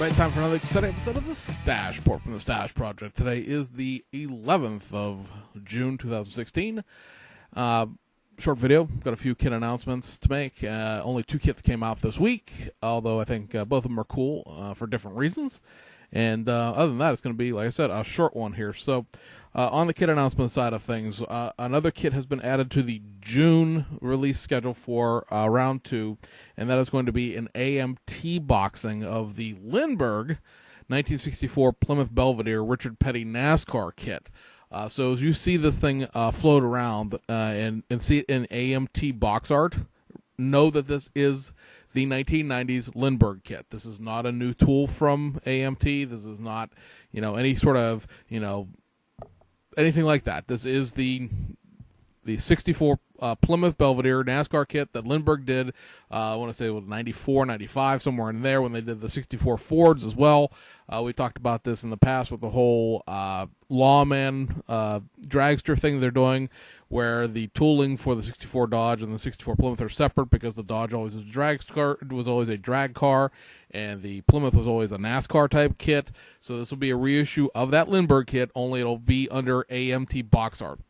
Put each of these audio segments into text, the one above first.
right, time for another exciting episode of the Stash Report from the Stash Project. Today is the 11th of June, 2016. Short video. Got a few kit announcements to make. Only 2 kits came out this week, although I think both of them are cool for different reasons. And other than that, it's going to be, like I said, a short one here. So on the kit announcement side of things, another kit has been added to the June release schedule for round 2, and that is going to be an AMT boxing of the Lindbergh 1964 Plymouth Belvedere Richard Petty NASCAR kit. So as you see this thing float around and see it in AMT box art, know that this is the 1990s Lindbergh kit. This is not a new tool from AMT. This is not, any sort of, anything like that. This is the 64 Plymouth Belvedere NASCAR kit that Lindbergh did. I want to say it was 94, 95, somewhere in there when they did the 64 Fords as well. We talked about this in the past with the whole Lawman dragster thing they're doing, where the tooling for the 64 Dodge and the 64 Plymouth are separate because the Dodge always was always a drag car, and the Plymouth was always a NASCAR type kit. So this will be a reissue of that Lindbergh kit, only it'll be under AMT box art.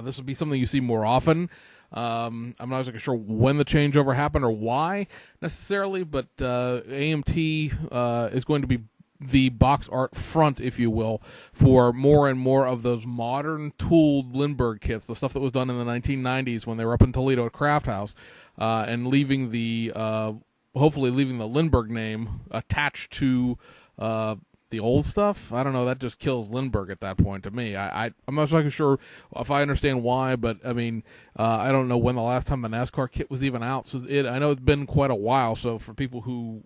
This will be something you see more often. I'm not exactly sure when the changeover happened or why necessarily, but AMT is going to be the box art front, if you will, for more and more of those modern tooled Lindbergh kits, the stuff that was done in the 1990s when they were up in Toledo at Craft House, and leaving the hopefully leaving the Lindbergh name attached to the old stuff. I don't know, that just kills Lindbergh at that point to me. I'm not exactly sure if I understand why, but I mean, I don't know when the last time the NASCAR kit was even out. So I know it's been quite a while. So for people who,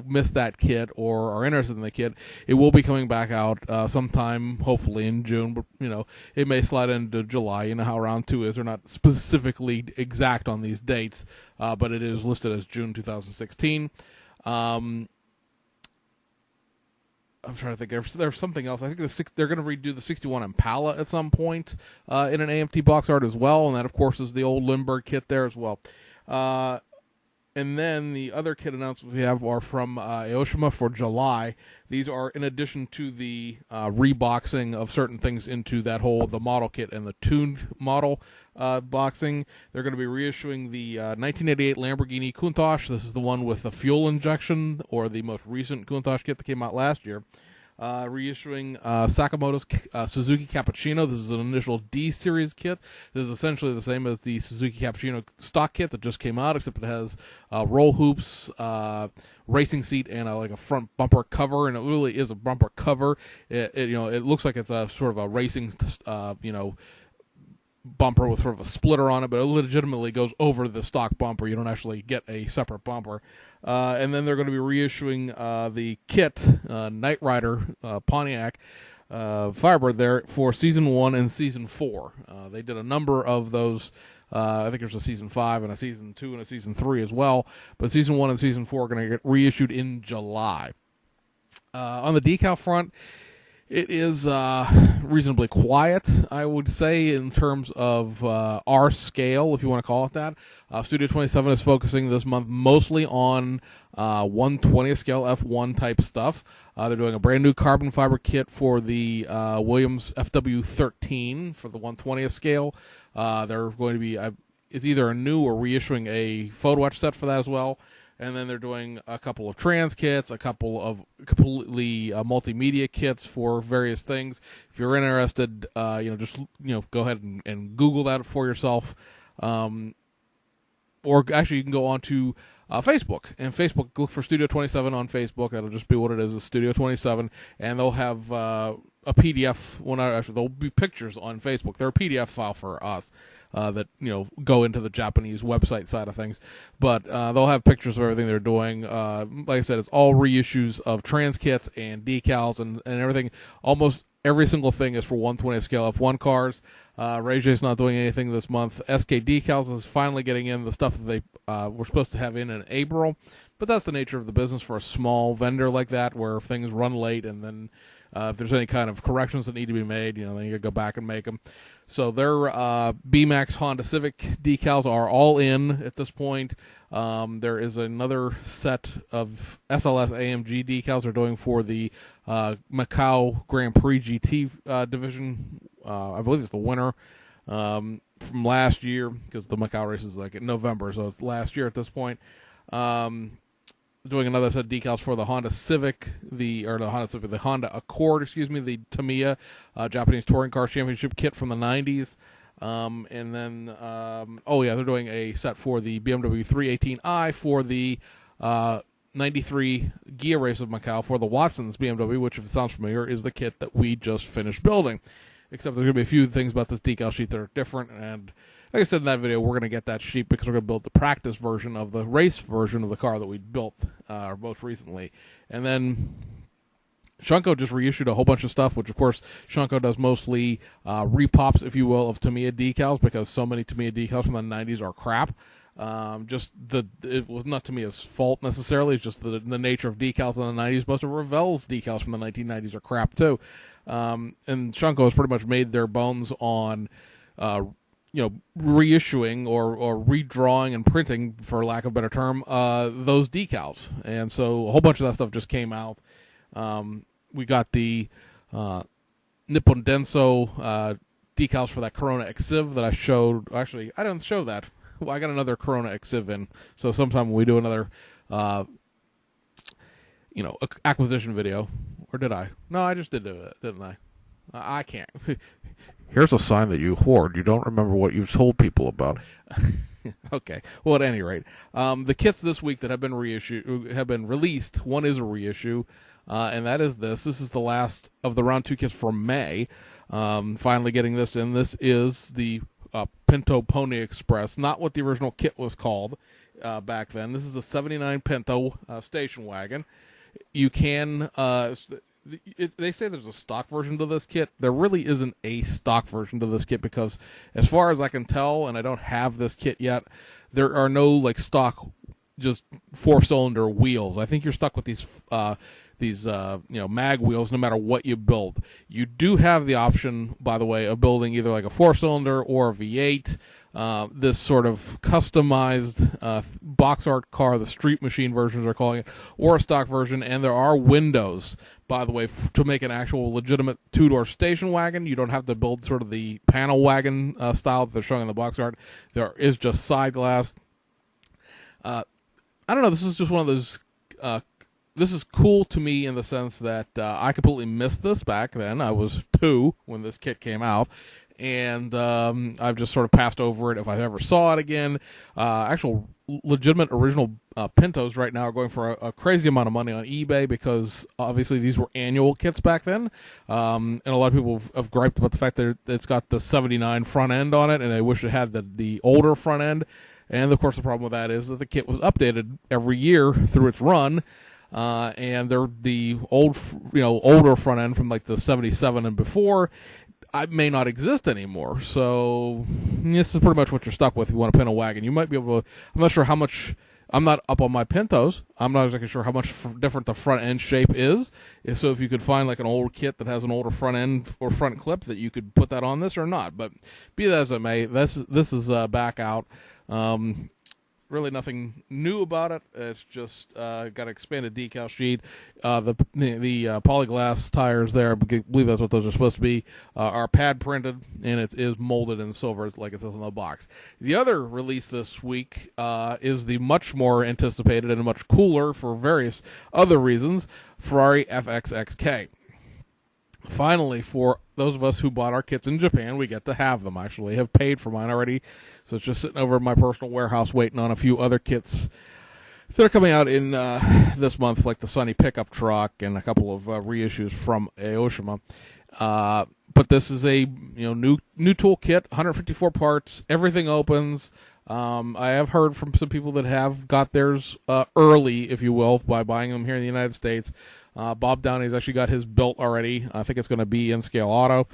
missed that kit or are interested in the kit, it will be coming back out sometime, hopefully in June, but it may slide into July. You know how round 2 is. They're not specifically exact on these dates, but it is listed as June 2016. I'm trying to think. There's something else. I think they're going to redo the 61 Impala at some point in an AMT box art as well, and that, of course, is the old Lindbergh kit there as well. And then the other kit announcements we have are from Aoshima for July. These are in addition to the reboxing of certain things into that whole the model kit and the tuned model boxing. They're going to be reissuing the 1988 Lamborghini Countach. This is the one with the fuel injection, or the most recent Countach kit that came out last year. Reissuing Sakamoto's Suzuki Cappuccino. This is an initial D-Series kit. This is essentially the same as the Suzuki Cappuccino stock kit that just came out, except it has roll hoops, racing seat, and a front bumper cover, and it really is a bumper cover. It looks like it's a sort of a racing, bumper with sort of a splitter on it, but it legitimately goes over the stock bumper. You don't actually get a separate bumper. And then they're going to be reissuing the kit, Knight Rider Pontiac Firebird there for Season 1 and Season 4. They did a number of those. I think there's a Season 5 and a Season 2 and a Season 3 as well. But Season 1 and Season 4 are going to get reissued in July. On the decal front, it is reasonably quiet, I would say, in terms of our scale, if you want to call it that. Studio 27 is focusing this month mostly on 1/20th scale F1 type stuff. They're doing a brand new carbon fiber kit for the Williams FW13 for the 1/20th scale. They're going to be, it's either a new or reissuing a photo etch set for that as well. And then they're doing a couple of trans kits, a couple of completely multimedia kits for various things. If you're interested, just go ahead and Google that for yourself. Or actually, you can go on to Facebook. And Facebook, look for Studio 27 on Facebook. That'll just be what it is Studio 27. And they'll have a PDF. Well, not actually, there'll be pictures on Facebook. They're a PDF file for us. That go into the Japanese website side of things, but they'll have pictures of everything they're doing. Like I said, it's all reissues of trans kits and decals and everything. Almost every single thing is for 1/20th scale F1 cars. Rayjay's not doing anything this month. SK Decals is finally getting in the stuff that they were supposed to have in April, but that's the nature of the business for a small vendor like that, where things run late and then if there's any kind of corrections that need to be made, then you gotta go back and make them. So their BMAX Honda Civic decals are all in at this point. There is another set of SLS AMG decals they're doing for the Macau Grand Prix GT division. I believe it's the winner from last year, because the Macau race is like in November, so it's last year at this point. Doing another set of decals for the Honda Civic, the Honda Accord, the Tamiya Japanese Touring Car Championship kit from the 90s. And then, they're doing a set for the BMW 318i for the 93 Ghia race of Macau for the Watson's BMW, which, if it sounds familiar, is the kit that we just finished building. Except there's going to be a few things about this decal sheet that are different, and like I said in that video, we're going to get that sheet because we're going to build the practice version of the race version of the car that we built most recently. And then Shunko just reissued a whole bunch of stuff, which, of course, Shunko does mostly repops, if you will, of Tamiya decals, because so many Tamiya decals from the 90s are crap. It was not Tamiya's fault necessarily. It's just the nature of decals in the 90s. Most of Revell's decals from the 1990s are crap, too. And Shunko has pretty much made their bones on reissuing or redrawing and printing, for lack of a better term, those decals. And so a whole bunch of that stuff just came out. We got the Nippon Denso decals for that Corona Exciv that I showed. Actually, I didn't show that. Well, I got another Corona Exciv in. So sometime when we do another, acquisition video. Or did I? No, I just did it, didn't I? I can't. Here's a sign that you hoard. You don't remember what you've told people about. Okay. Well, at any rate, the kits this week that have been released. One is a reissue, and that is this. This is the last of the round 2 kits from May. Finally getting this in. This is the Pinto Pony Express, not what the original kit was called back then. This is a 79 Pinto station wagon. You can... they say there's a stock version to this kit. There really isn't a stock version to this kit because, as far as I can tell, and I don't have this kit yet, there are no stock just 4-cylinder wheels. I think you're stuck with these mag wheels no matter what you build. You do have the option, by the way, of building either like a 4-cylinder or a V8. This sort of customized box art car, the street machine versions are calling it, or a stock version, and there are windows, by the way, to make an actual legitimate 2-door station wagon. You don't have to build sort of the panel wagon style that they're showing in the box art. There is just side glass. I don't know, this is just one of those... this is cool to me in the sense that I completely missed this back then. I was 2 when this kit came out. And I've just sort of passed over it if I ever saw it again. Actual legitimate original Pintos right now are going for a crazy amount of money on eBay because obviously these were annual kits back then. And a lot of people have griped about the fact that it's got the 79 front end on it, and they wish it had the older front end. And of course the problem with that is that the kit was updated every year through its run. And they're the older front end from like the 77 and before. I may not exist anymore, so this is pretty much what you're stuck with if you want to pin a wagon. You might be able to, I'm not sure how much, I'm not up on my Pintos, I'm not exactly sure how much different the front end shape is, so if you could find like an old kit that has an older front end or front clip that you could put that on this or not, but be that as it may, this is back out. Really nothing new about it. It's just got an expanded decal sheet. The polyglass tires there, I believe that's what those are supposed to be, are pad printed, and it is molded in silver like it says on the box. The other release this week is the much more anticipated and much cooler for various other reasons, Ferrari FXXK. Finally, for those of us who bought our kits in Japan, we get to have them. I actually have paid for mine already, so it's just sitting over in my personal warehouse waiting on a few other kits that are coming out in this month, like the Sunny pickup truck and a couple of reissues from Aoshima. But this is a new tool kit, 154 parts, everything opens. I have heard from some people that have got theirs early, if you will, by buying them here in the United States. Bob Downey's actually got his built already. I think it's going to be in Scale Auto.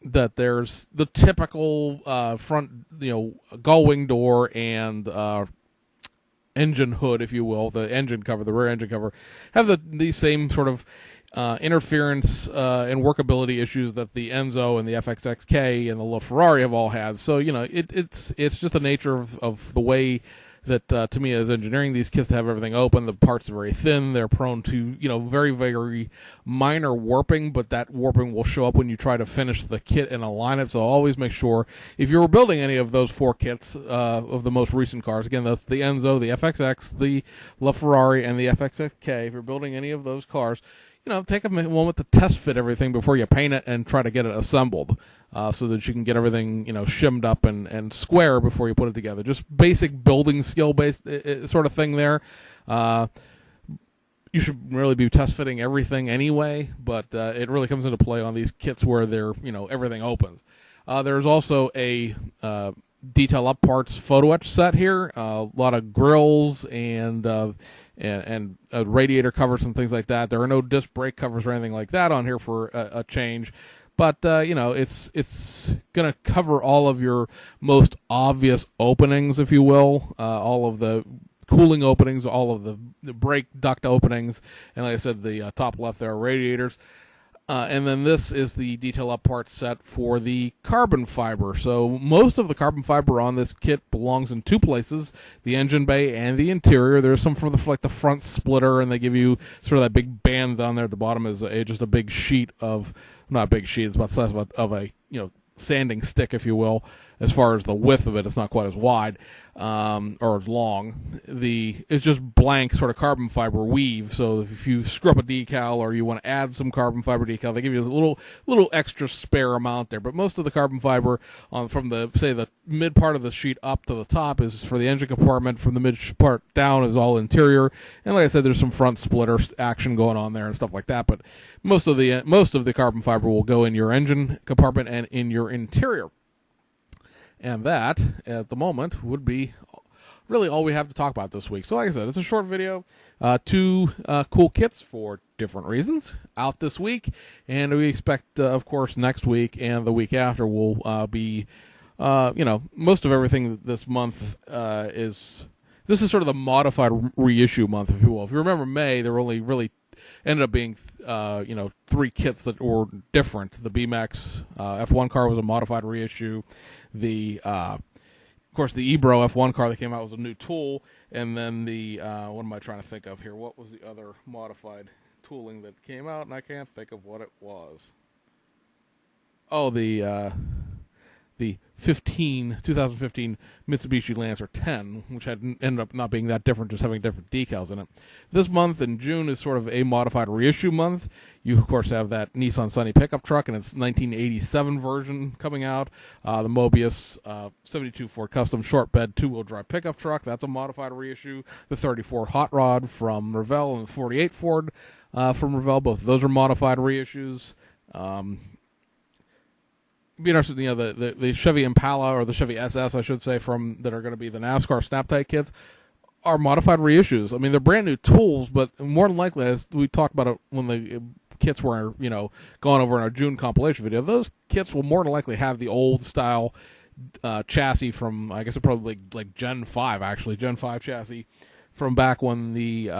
That there's the typical front, gull wing door and engine hood, if you will, the engine cover, the rear engine cover, have the same sort of interference and workability issues that the Enzo and the FXXK and the LaFerrari have all had. So, it's just the nature of the way that, to me, as engineering these kits to have everything open. The parts are very thin. They're prone to, very, very minor warping, but that warping will show up when you try to finish the kit and align it. So always make sure, if you're building any of those 4 kits of the most recent cars, again, that's the Enzo, the FXX, the LaFerrari, and the FXXK, if you're building any of those cars, take a moment to test fit everything before you paint it and try to get it assembled, so that you can get everything, shimmed up and square before you put it together. Just basic building skill-based sort of thing there. You should really be test fitting everything anyway, but it really comes into play on these kits where they're, everything opens. There's also a detail up parts photo etch set here. A lot of grills and radiator covers and things like that. There are no disc brake covers or anything like that on here for a change. But, it's going to cover all of your most obvious openings, if you will, all of the cooling openings, all of the brake duct openings, and like I said, the top left there are radiators. And then this is the detail up part set for the carbon fiber. So most of the carbon fiber on this kit belongs in 2 places, the engine bay and the interior. There's some for the front splitter, and they give you sort of that big band down there at the bottom is just a big sheet of, not a big sheet, it's about the size of a sanding stick, if you will. As far as the width of it, it's not quite as wide or as long. It's just blank sort of carbon fiber weave. So if you screw up a decal or you want to add some carbon fiber decal, they give you a little extra spare amount there. But most of the carbon fiber from the mid part of the sheet up to the top is for the engine compartment. From the mid part down is all interior. And like I said, there's some front splitter action going on there and stuff like that. But most of the carbon fiber will go in your engine compartment and in your interior. And that, at the moment, would be really all we have to talk about this week. So like I said, it's a short video. 2 cool kits for different reasons out this week. And we expect, of course, next week and the week after will be, most of everything this month is... This is sort of the modified reissue month, if you will. If you remember May, there were only really... ended up being, 3 kits that were different. The BMX F1 car was a modified reissue. Of course, the Ebro F1 car that came out was a new tool. And then what am I trying to think of here? What was the other modified tooling that came out? And I can't think of what it was. Oh, the 2015 Mitsubishi Lancer 10, which ended up not being that different, just having different decals in it. This month in June is sort of a modified reissue month. You, of course, have that Nissan Sunny pickup truck and its 1987 version coming out. The Mobius 72 Ford Custom short bed 2-wheel drive pickup truck, that's a modified reissue. The 34 Hot Rod from Revell and the 48 Ford from Revell, both of those are modified reissues. Be interested, the Chevy Impala or the Chevy SS, I should say, that are going to be the NASCAR Snap Tight kits, are modified reissues. I mean, they're brand new tools, but more than likely, as we talked about it when the kits were, gone over in our June compilation video, those kits will more than likely have the old style chassis from, I guess it probably like Gen 5, actually, Gen 5 chassis from back when the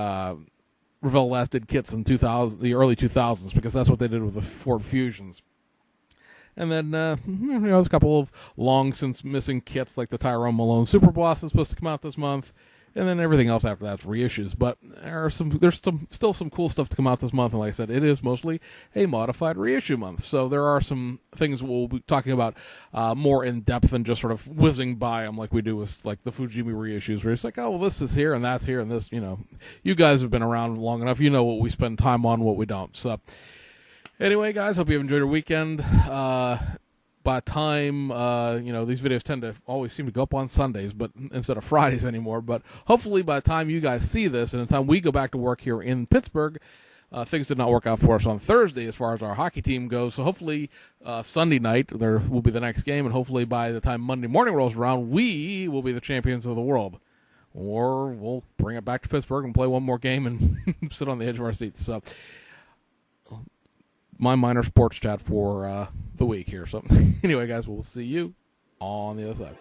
Revell last did kits in the early 2000s, because that's what they did with the Ford Fusions. And then, there's a couple of long since missing kits like the Tyrone Malone Super Boss is supposed to come out this month. And then everything else after that's reissues. But there's still some cool stuff to come out this month. And like I said, it is mostly a modified reissue month. So there are some things we'll be talking about more in depth than just sort of whizzing by them like we do with like the Fujimi reissues, where it's like, oh, well, this is here and that's here and this, you guys have been around long enough. You know what we spend time on, what we don't. So anyway, guys, hope you have enjoyed your weekend. By the time, these videos tend to always seem to go up on Sundays, but instead of Fridays anymore. But hopefully by the time you guys see this and the time we go back to work here in Pittsburgh, things did not work out for us on Thursday as far as our hockey team goes. So hopefully Sunday night there will be the next game, and hopefully by the time Monday morning rolls around, we will be the champions of the world. Or we'll bring it back to Pittsburgh and play one more game and sit on the edge of our seats. So my minor sports chat for the week here. So anyway, guys, we'll see you on the other side.